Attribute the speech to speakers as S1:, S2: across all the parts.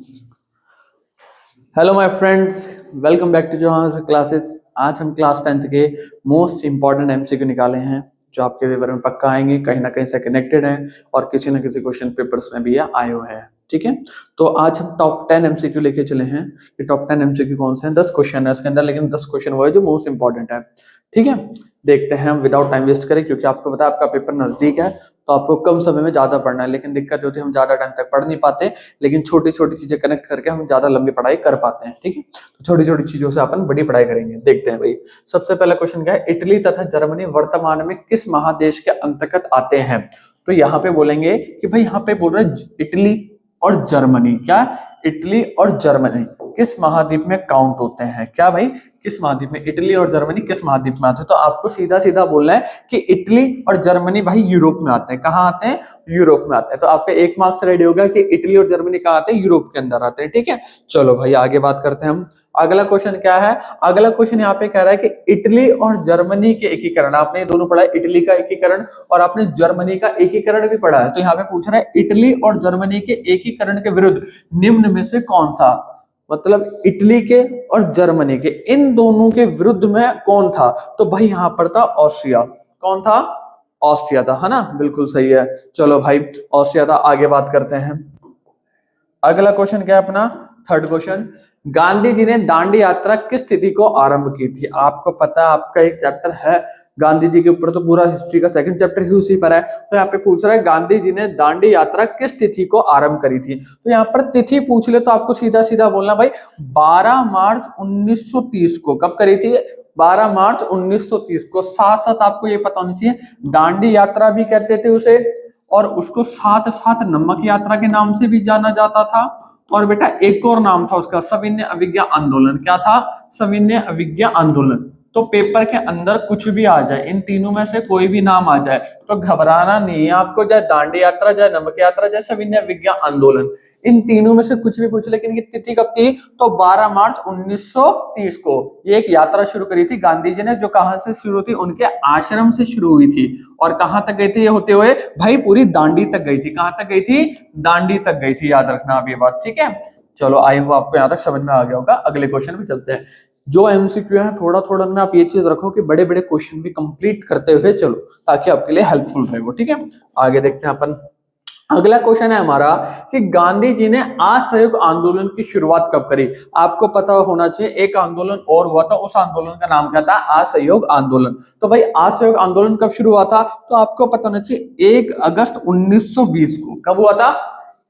S1: Hello my friends, welcome back to Chauhan classes. आज हम class 10th के मोस्ट इंपॉर्टेंट एमसीक्यू निकाले हैं जो आपके पेपर में पक्का आएंगे, कहीं ना कहीं से कनेक्टेड हैं और किसी ना किसी क्वेश्चन पेपर्स में भी ये आए हुए हैं। ठीक है, तो आज हम टॉप 10 एमसीक्यू लेके चले हैं। ये टॉप 10 एमसीक्यू कौन से हैं? 10 क्वेश्चन है इसके अंदर, लेकिन 10 क्वेश्चन वो है जो मोस्ट इंपॉर्टेंट है। ठीक है, देखते हैं हम विदाउट टाइम वेस्ट करें, क्योंकि आपको पता है आपका पेपर नजदीक है, तो आपको कम समय में ज्यादा पढ़ना है। लेकिन दिक्कत होती है हम ज्यादा टाइम तक पढ़ नहीं पाते, लेकिन छोटी छोटी चीजें कनेक्ट करके हम ज्यादा लंबी पढ़ाई कर पाते हैं। ठीक है, तो छोटी छोटी चीजों से अपन बड़ी पढ़ाई करेंगे। देखते हैं भाई, सबसे पहला क्वेश्चन क्या है? इटली तथा जर्मनी वर्तमान में किस महादेश के अंतर्गत आते हैं? तो यहाँ पे बोलेंगे कि भाई यहाँ पे बोल रहे हैं इटली और जर्मनी। क्या? इटली और जर्मनी किस महाद्वीप में काउंट होते हैं? क्या भाई, किस महाद्वीप में? इटली और जर्मनी किस महाद्वीप में आते हैं? तो आपको सीधा सीधा बोलना है कि इटली और जर्मनी भाई यूरोप में आते हैं। कहाँ आते हैं? यूरोप में आते हैं। तो आपका एक मार्क्स रेडी होगा कि इटली और जर्मनी कहाँ आते हैं? यूरोप के अंदर आते हैं। ठीक है, चलो भाई आगे बात करते हैं हम। अगला क्वेश्चन क्या है? अगला क्वेश्चन यहाँ पे कह रहा है कि इटली और जर्मनी के एकीकरण। आपने दोनों पढ़ा है, इटली का एकीकरण और आपने जर्मनी का एकीकरण भी पढ़ा है। तो यहाँ पे पूछ रहा है इटली और जर्मनी के एकीकरण के विरुद्ध निम्न में से कौन था? मतलब इटली के और जर्मनी के, इन दोनों के विरुद्ध में कौन था? तो भाई यहां पर था ऑस्ट्रिया। कौन था? ऑस्ट्रिया था, है ना? बिल्कुल सही है। चलो भाई, ऑस्ट्रिया था। आगे बात करते हैं। अगला क्वेश्चन क्या है अपना? थर्ड क्वेश्चन, गांधी जी ने दांडी यात्रा किस तिथि को आरंभ की थी? आपको पता है आपका एक चैप्टर है गांधी जी के ऊपर, तो पूरा हिस्ट्री का सेकंड चैप्टर ही उसी पर है। तो यहाँ पे पूछ रहा है गांधी जी ने दांडी यात्रा किस तिथि को आरंभ करी थी? तो यहाँ पर तिथि पूछ ले तो आपको सीधा सीधा बोलना भाई 12 मार्च 1930 को। कब करी थी? 12 मार्च 1930 को। साथ साथ आपको ये पता होना चाहिए दांडी यात्रा भी कहते थे उसे, और उसको साथ साथ नमक यात्रा के नाम से भी जाना जाता था। और बेटा एक और नाम था उसका, सविनय अवज्ञा आंदोलन। क्या था? सविनय अवज्ञा आंदोलन। तो पेपर के अंदर कुछ भी आ जाए, इन तीनों में से कोई भी नाम आ जाए तो घबराना नहीं है आपको, चाहे दांडी यात्रा, चाहे नमक यात्रा, चाहे सविनय अवज्ञा आंदोलन, इन तीनों में से कुछ भी पूछ। लेकिन तिथि कब थी? तो 12 मार्च 1930 को ये एक यात्रा शुरू करी थी गांधी जी ने, जो कहां से शुरू थी? उनके आश्रम से शुरू हुई थी। और कहां तक गई थी ये होते हुए? भाई पूरी दांडी तक गई थी। कहां तक गई थी? दांडी तक गई थी। याद रखना आप ये बात। ठीक है, चलो आई होप आपको यहां तक समझ में आ गया होगा। अगले क्वेश्चन पे चलते हैं। जो एमसीक्यू है थोड़ा थोड़ा में आप ये चीज रखो कि बड़े बड़े क्वेश्चन भी कंप्लीट करते हुए चलो, ताकि आपके लिए हेल्पफुल रहे वो। ठीक है, आगे देखते हैं अपन। अगला क्वेश्चन है हमारा कि गांधी जी ने असहयोग आंदोलन की शुरुआत कब करी? आपको पता होना चाहिए एक आंदोलन और हुआ था, उस आंदोलन का नाम क्या था? असहयोग आंदोलन। तो भाई असहयोग आंदोलन कब शुरू हुआ था? तो आपको पता होना चाहिए 1 अगस्त 1920 को। कब हुआ था?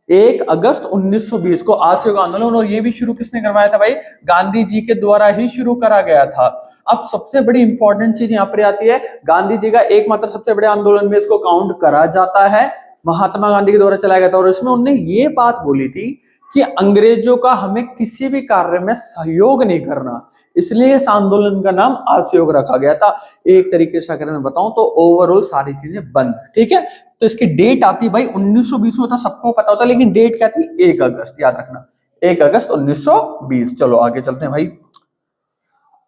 S1: 1 अगस्त 1920 को असहयोग आंदोलन। और ये भी शुरू किसने करवाया था भाई? गांधी जी के द्वारा ही शुरू करा गया था। अब सबसे बड़ी इंपॉर्टेंट चीज यहाँ पर आती है, गांधी जी का एकमात्र सबसे बड़े आंदोलन में इसको काउंट करा जाता है, महात्मा गांधी के द्वारा चलाया गया था। और इसमें उन्होंने ये बात बोली थी कि अंग्रेजों का हमें किसी भी कार्य में सहयोग नहीं करना, इसलिए इस आंदोलन का नाम असहयोग रखा गया था। एक तरीके से अगर मैं बताऊं तो ओवरऑल सारी चीजें बंद। ठीक है, तो इसकी डेट आती भाई 1920 में, तो सबको पता होता, लेकिन डेट क्या थी? 1 अगस्त। याद रखना 1 अगस्त 1920। चलो आगे चलते हैं भाई।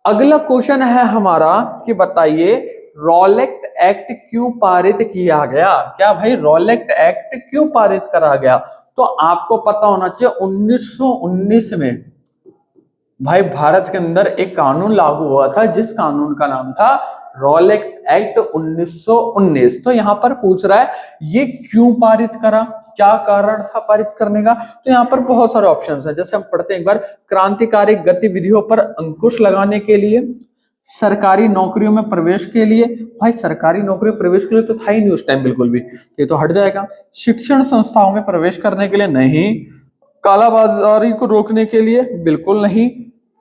S1: अगला क्वेश्चन है हमारा कि बताइए रॉलेट एक्ट क्यों पारित किया गया? क्या भाई, रॉलेट एक्ट क्यों पारित करा गया? तो आपको पता होना चाहिए 1919 में भाई भारत के अंदर एक कानून लागू हुआ था, जिस कानून का नाम था रॉलेट एक्ट 1919। तो यहां पर पूछ रहा है ये क्यों पारित करा, क्या कारण था पारित करने का? तो यहाँ पर बहुत सारे ऑप्शंस हैं। जैसे हम पढ़ते हैं एक बार, क्रांतिकारी गतिविधियों पर अंकुश लगाने के लिए, सरकारी नौकरियों में प्रवेश के लिए। भाई सरकारी नौकरी प्रवेश के लिए तो था ही नहीं उस टाइम बिल्कुल भी, ये तो हट जाएगा। शिक्षण संस्थाओं में प्रवेश करने के लिए नहीं, कालाबाजारी को रोकने के लिए बिल्कुल नहीं,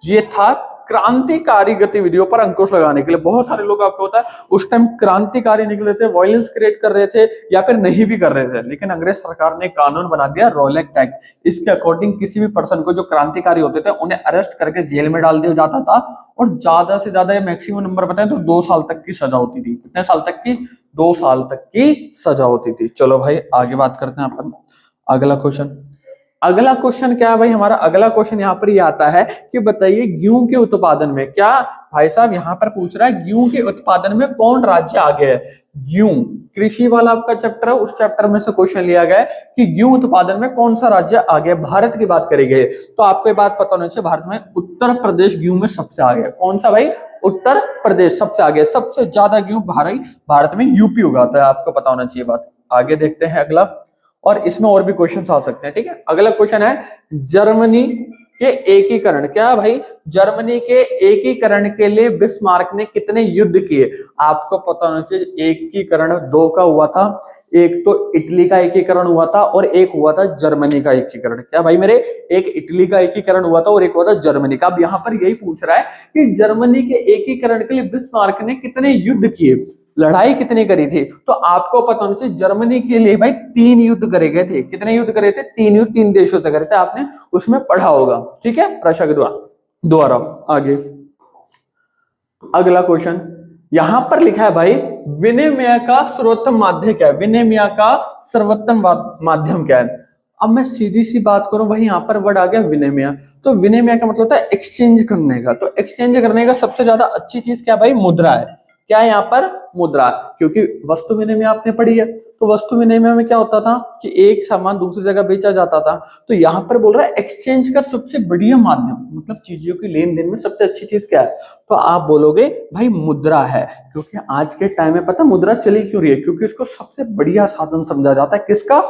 S1: ये था क्रांतिकारी गतिविधियों पर अंकुश लगाने के लिए। बहुत सारे लोग आपको होता है उस टाइम क्रांतिकारी निकले थे, वायलेंस क्रिएट कर रहे थे या फिर नहीं भी कर रहे थे, लेकिन अंग्रेज सरकार ने कानून बना दिया रॉलेट एक्ट। इसके अकॉर्डिंग किसी भी पर्सन को जो क्रांतिकारी होते थे उन्हें अरेस्ट करके जेल में डाल दिया जाता था, और ज्यादा से ज्यादा मैक्सिमम नंबर बताएं तो 2 साल तक की सजा होती थी। कितने साल तक की? 2 साल तक की सजा होती थी। चलो भाई आगे बात करते हैं अपन। अगला क्वेश्चन, अगला क्वेश्चन क्या है भाई हमारा, अगला क्वेश्चन यहाँ पर ये आता है कि बताइए गेहूं के उत्पादन में, क्या भाई साहब यहाँ पर पूछ रहा है गेहूं के उत्पादन में कौन राज्य आगे है। गेहूं कृषि वाला आपका चैप्टर है, उस चैप्टर में से क्वेश्चन लिया गया है कि गेहूं उत्पादन में कौन सा राज्य आगे है। भारत की बात करी गई तो आपको ये बात पता होनी चाहिए, भारत में उत्तर प्रदेश गेहूं में सबसे आगे है। कौन सा भाई, उत्तर प्रदेश सबसे आगे, सबसे ज्यादा गेहूं भारत में यूपी उगाता है, आपको पता होना चाहिए बात। आगे देखते हैं अगला, और इसमें और भी क्वेश्चन आ सकते हैं, ठीक है। अगला क्वेश्चन है जर्मनी के एकीकरण, क्या भाई, जर्मनी के एकीकरण के लिए बिस्मार्क ने कितने युद्ध किए। आपको पता होना चाहिए एकीकरण दो का हुआ था, एक तो इटली का एकीकरण हुआ था और एक हुआ था जर्मनी का एकीकरण। क्या भाई मेरे, एक इटली का एकीकरण हुआ था और एक हुआ था जर्मनी का। अब यहाँ पर यही पूछ रहा है कि जर्मनी के एकीकरण के लिए बिस्मार्क ने कितने युद्ध किए, लड़ाई कितनी करी थी। तो आपको पता होना चाहिए जर्मनी के लिए भाई 3 युद्ध करे गए थे। कितने युद्ध करे थे, 3 युद्ध 3 देशों से करे थे, आपने उसमें पढ़ा होगा, ठीक है, प्रशक द्वारा। आगे अगला क्वेश्चन यहां पर लिखा है भाई विनिमय का सर्वोत्तम माध्यम क्या है, विनिमय का सर्वोत्तम माध्यम क्या है। अब मैं सीधी सी बात करूं भाई, यहां पर वर्ड आ गया विनिमय, तो विनिमय का मतलब होता है एक्सचेंज करने का। तो एक्सचेंज करने का सबसे ज्यादा अच्छी चीज क्या भाई, मुद्रा है। क्या है यहाँ पर, मुद्रा, क्योंकि वस्तु विनिमय आपने पढ़ी है, तो वस्तु विनिमय में क्या होता था कि एक सामान दूसरी जगह बेचा जाता था। तो यहाँ पर बोल रहा है एक्सचेंज का सबसे बढ़िया माध्यम, मतलब चीजों की लेन देन में सबसे अच्छी चीज क्या है, तो आप बोलोगे भाई मुद्रा है। क्योंकि आज के टाइम में पता मुद्रा चली क्यों रही है, क्योंकि इसको सबसे बढ़िया साधन समझा जाता है, किसका,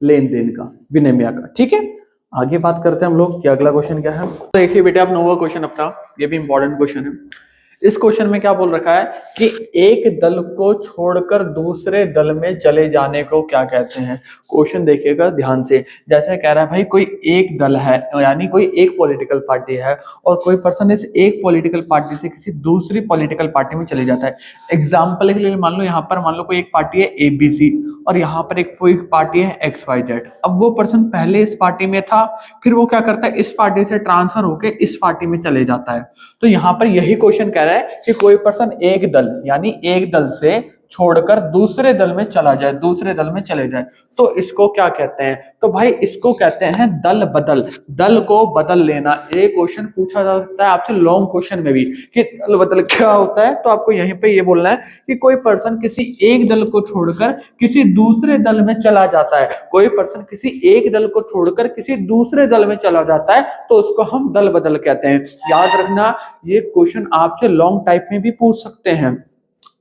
S1: लेन देन का, विनिमय का, ठीक है। आगे बात करते हैं हम लोग कि अगला क्वेश्चन क्या है। तो देखिए बेटे आप नौवां क्वेश्चन अपना, ये भी इंपॉर्टेंट क्वेश्चन है। इस क्वेश्चन में क्या बोल रखा है कि एक दल को छोड़कर दूसरे दल में चले जाने को क्या कहते हैं। क्वेश्चन देखिएगा ध्यान से, जैसे कह रहा है भाई कोई एक दल है, यानी कोई एक पॉलिटिकल पार्टी है और कोई पर्सन इस एक पॉलिटिकल पार्टी से किसी दूसरी पॉलिटिकल पार्टी में चले जाता है। एग्जाम्पल के लिए मान लो यहाँ पर, मान लो कोई एक पार्टी है एबीसी और यहाँ पर एक कोई पार्टी है XYZ। अब वो पर्सन पहले इस पार्टी में था, फिर वो क्या करता है इस पार्टी से ट्रांसफर होकर इस पार्टी में चले जाता है। तो यहाँ पर यही क्वेश्चन कह रहा है कि कोई पर्सन एक दल, यानी एक दल से छोड़कर दूसरे दल में चला जाए, दूसरे दल में चले जाए, तो इसको क्या कहते हैं। तो भाई इसको कहते हैं दल बदल, दल को बदल लेना। एक क्वेश्चन पूछा जा सकता है आपसे लॉन्ग क्वेश्चन में भी कि दल बदल क्या होता है, तो आपको यहीं पे ये बोलना है कि कोई पर्सन किसी एक दल को छोड़कर किसी दूसरे दल में चला जाता है, कोई पर्सन किसी एक दल को छोड़कर किसी दूसरे दल में चला जाता है, तो उसको हम दल बदल कहते हैं। याद रखना ये क्वेश्चन आपसे लॉन्ग टाइप में भी पूछ सकते हैं।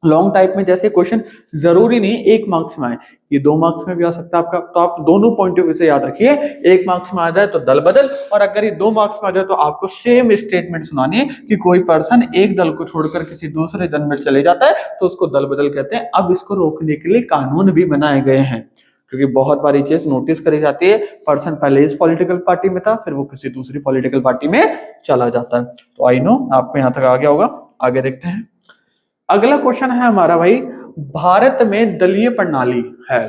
S1: लॉन्ग टाइप में जैसे क्वेश्चन जरूरी नहीं 1 मार्क्स में आए, ये 2 मार्क्स में भी आ सकता है आपका, तो आप दोनों पॉइंट ऑफ व्यू से याद रखिए। 1 मार्क्स में आ जाए तो दल बदल, और अगर ये 2 मार्क्स में आ जाए तो आपको सेम स्टेटमेंट सुनानी है कि कोई पर्सन एक दल को छोड़कर किसी दूसरे दल में चले जाता है तो उसको दल बदल कहते हैं। अब इसको रोकने के लिए कानून भी बनाए गए हैं, क्योंकि बहुत बार ये चीज नोटिस करी जाती है, पर्सन पहले इस पॉलिटिकल पार्टी में था फिर वो किसी दूसरी पॉलिटिकल पार्टी में चला जाता है। तो आई नो आपको यहाँ तक आ गया होगा। आगे देखते हैं, अगला क्वेश्चन है हमारा भाई भारत में दलीय प्रणाली है।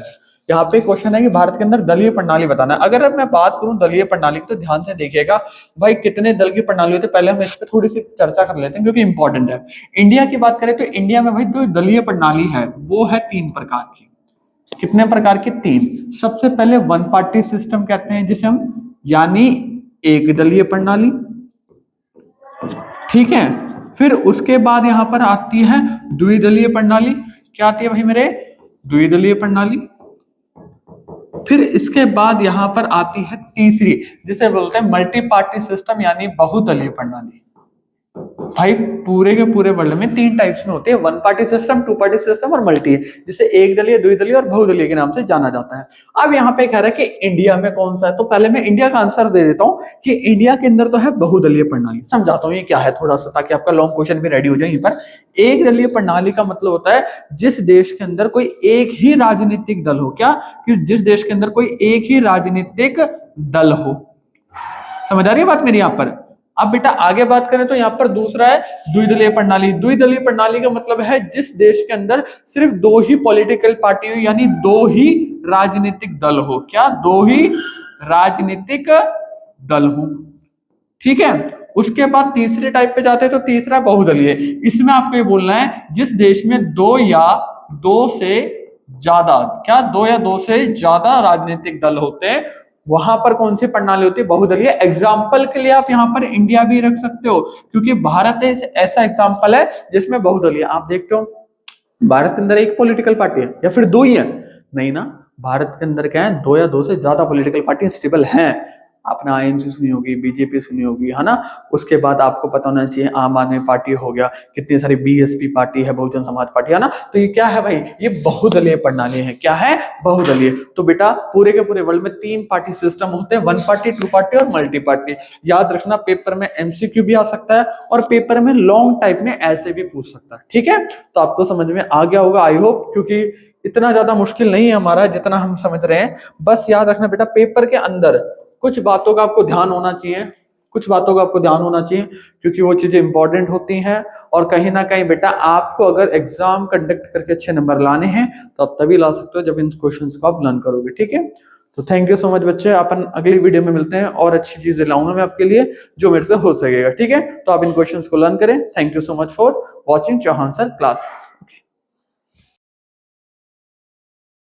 S1: यहाँ पे क्वेश्चन है कि भारत के अंदर दलीय प्रणाली बताना है। अगर अब मैं बात करूं दलीय प्रणाली की तो ध्यान से देखिएगा भाई कितने दल की प्रणाली होती है, पहले हम इस पे थोड़ी सी चर्चा कर लेते हैं क्योंकि इंपॉर्टेंट है। इंडिया की बात करें तो इंडिया में भाई जो दलीय प्रणाली है वो है 3 प्रकार की। कितने प्रकार की, 3। सबसे पहले वन पार्टी सिस्टम कहते हैं जिसे हम, यानी एक दलीय प्रणाली, ठीक है। फिर उसके बाद यहां पर आती है द्विदलीय प्रणाली। क्या आती है भाई मेरे, द्विदलीय प्रणाली। फिर इसके बाद यहां पर आती है तीसरी जिसे बोलते हैं मल्टी पार्टी सिस्टम, यानी बहुदलीय प्रणाली। भाई पूरे के पूरे वर्ल्ड में 3 टाइप्स में होते हैं, one party system, 2 party system और मल्टी, जिसे एक दलीय, द्विदलीय और बहुदलीय के नाम से जाना जाता है। अब यहाँ पे कह रहा है कि इंडिया में कौन सा है, तो पहले मैं इंडिया का आंसर दे देता हूँ कि इंडिया के अंदर तो है बहुदलीय प्रणाली। समझाता हूँ ये क्या है थोड़ा सा, ताकि आपका लॉन्ग क्वेश्चन भी रेडी हो जाए। यहीं पर एक दलीय प्रणाली का मतलब होता है जिस देश के अंदर कोई एक ही राजनीतिक दल हो, क्या, कि जिस देश के अंदर कोई एक ही राजनीतिक दल हो। समझ आ रही है बात मेरी यहाँ पर। अब बेटा आगे बात करें तो यहाँ पर दूसरा है द्विदलीय प्रणाली। द्विदलीय प्रणाली का मतलब है जिस देश के अंदर सिर्फ 2 ही पॉलिटिकल पार्टी हो, यानी 2 ही राजनीतिक दल हो। क्या, 2 ही राजनीतिक दल हो, ठीक है। उसके बाद तीसरे टाइप पे जाते हैं तो तीसरा बहुदलीय। इसमें आपको ये बोलना है जिस देश में 2 या 2 से ज्यादा, क्या, 2 या 2 से ज्यादा राजनीतिक दल होते हैं वहां पर कौन सी प्रणाली होती है? बहुदलीय। एग्जाम्पल के लिए आप यहाँ पर इंडिया भी रख सकते हो, क्योंकि भारत ऐसा एग्जाम्पल है जिसमें बहुदलीय। आप देखते हो भारत के अंदर एक पॉलिटिकल पार्टी है या फिर दो ही है? नहीं ना, भारत के अंदर क्या है, दो या दो से ज्यादा पॉलिटिकल पार्टी स्टेबल हैं। आपने आईएनसी सुनी होगी, बीजेपी सुनी होगी, है ना। उसके बाद आपको पता होना चाहिए आम आदमी पार्टी हो गया, कितनी सारी बीएसपी पार्टी है, बहुजन समाज पार्टी, है ना। तो ये क्या है भाई? ये बहुदलीय प्रणाली है। क्या है? बहुदलीय। तो बेटा पूरे के पूरे वर्ल्ड में 3 पार्टी सिस्टम होते हैं, 1 पार्टी, 2 पार्टी और मल्टी पार्टी। याद रखना, पेपर में एमसीक्यू भी आ सकता है और पेपर में लॉन्ग टाइप में ऐसे भी पूछ सकता है। ठीक है, तो आपको समझ में आ गया होगा आई होप, क्योंकि इतना ज्यादा मुश्किल नहीं है हमारा जितना हम समझ रहे हैं। बस याद रखना बेटा, पेपर के अंदर कुछ बातों का आपको ध्यान होना चाहिए, कुछ बातों का आपको ध्यान होना चाहिए, क्योंकि वो चीजें इंपॉर्टेंट होती हैं। और कहीं ना कहीं बेटा आपको अगर एग्जाम कंडक्ट करके अच्छे नंबर लाने हैं तो आप तभी ला सकते हो जब इन क्वेश्चंस को आप लर्न करोगे। ठीक है, तो थैंक यू सो मच बच्चे, अपन अगली वीडियो में मिलते हैं और अच्छी चीजें लाऊंगा मैं आपके लिए जो मेरे से हो सकेगा। ठीक है, तो आप इन क्वेश्चंस को लर्न करें। Thank you so much for watching Chauhan sir classes.